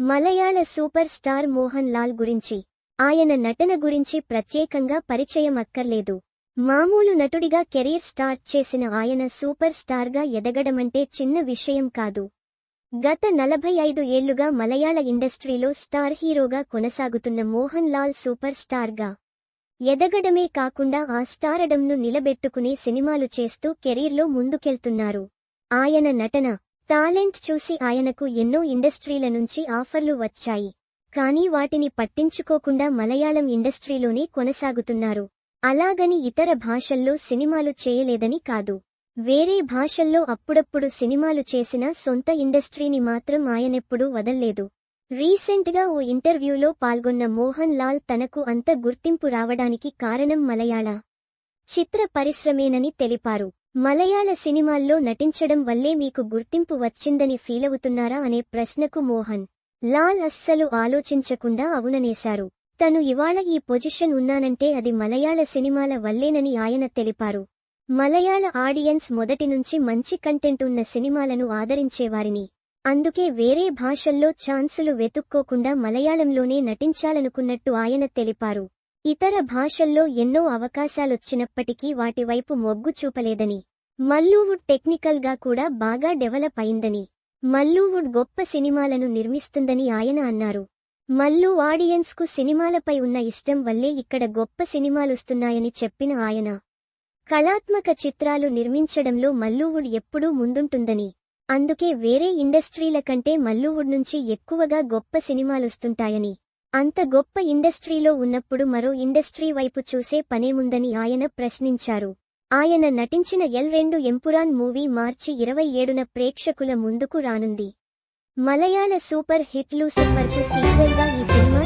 మలయాళ super star Mohan Lal గురించి, ఆయన నటన గురించి ప్రత్యేకంగా పరిచయం అక్కర్లేదు. మామూలు నటుడిగా కెరీర్ స్టార్ట్ చేసిన ఆయన సూపర్ స్టార్గా ఎదగడమంటే చిన్న విషయం కాదు. గత 45 ఏళ్లుగా మలయాళ ఇండస్ట్రీలో స్టార్ హీరోగా కొనసాగుతున్న మోహన్ లాల్ సూపర్ స్టార్గా ఎదగడమే కాకుండా ఆ స్టారడంను నిలబెట్టుకునే సినిమాలు చేస్తూ కెరీర్లో ముందుకెళ్తున్నారు. ఆయన నటన, టాలెంట్ చూసి ఆయనకు ఎన్నో ఇండస్ట్రీల నుంచి ఆఫర్లు వచ్చాయి. కానీ వాటిని పట్టించుకోకుండా మలయాళం ఇండస్ట్రీలోనే కొనసాగుతున్నారు. అలాగని ఇతర భాషల్లో సినిమాలు చేయలేదని కాదు. వేరే భాషల్లో అప్పుడప్పుడు సినిమాలు చేసినా సొంత ఇండస్ట్రీని మాత్రం ఆయనెప్పుడూ వదల్లేదు. రీసెంట్గా ఓ ఇంటర్వ్యూలో పాల్గొన్న మోహన్ లాల్ తనకు అంత గుర్తింపు రావడానికి కారణం మలయాళ చిత్ర పరిశ్రమేనని తెలిపారు. మలయాళ సినిమాల్లో నటించడం వల్లే మీకు గుర్తింపు వచ్చిందని ఫీలవుతున్నారా అనే ప్రశ్నకు మోహన్ లాల్ అస్సలు ఆలోచించకుండా అవుననేశారు. తను ఇవాళ ఈ పొజిషన్ ఉన్నానంటే అది మలయాళ సినిమాల వల్లేనని ఆయన తెలిపారు. మలయాళ ఆడియన్స్ మొదటి నుంచి మంచి కంటెంట్ ఉన్న సినిమాలను ఆదరించేవారిని. అందుకే వేరే భాషల్లో ఛాన్సులు వెతుక్కోకుండా మలయాళంలోనే నటించాలనుకున్నట్టు ఆయన తెలిపారు. ఇతర భాషల్లో ఎన్నో అవకాశాలొచ్చినప్పటికీ వాటివైపు మొగ్గు చూపలేదని, మల్లూవుడ్ టెక్నికల్ గా కూడా బాగా డెవలప్ అయిందని, మల్లూవుడ్ గొప్ప సినిమాలను నిర్మిస్తుందని ఆయన అన్నారు. మల్లూ ఆడియన్స్ కు సినిమాలపై ఉన్న ఇష్టం వల్లే ఇక్కడ గొప్ప సినిమాలొస్తున్నాయని చెప్పిన ఆయన, కళాత్మక చిత్రాలు నిర్మించడంలో మల్లూవుడ్ ఎప్పుడూ ముందుంటుందని, అందుకే వేరే ఇండస్ట్రీల కంటే మల్లూవుడ్ నుంచి ఎక్కువగా గొప్ప సినిమాలొస్తుంటాయని, అంత గొప్ప ఇండస్ట్రీలో ఉన్నప్పుడు మరో ఇండస్ట్రీ వైపు చూసే పనేముందని ఆయన ప్రశ్నించారు. ఆయన నటించిన ఎల్2 ఎంపురాన్ మూవీ మార్చి 27న ప్రేక్షకుల ముందుకు రానుంది. మలయాళ సూపర్ హిట్ లూసిఫర్కు సీక్వెల్గా ఈ సినిమా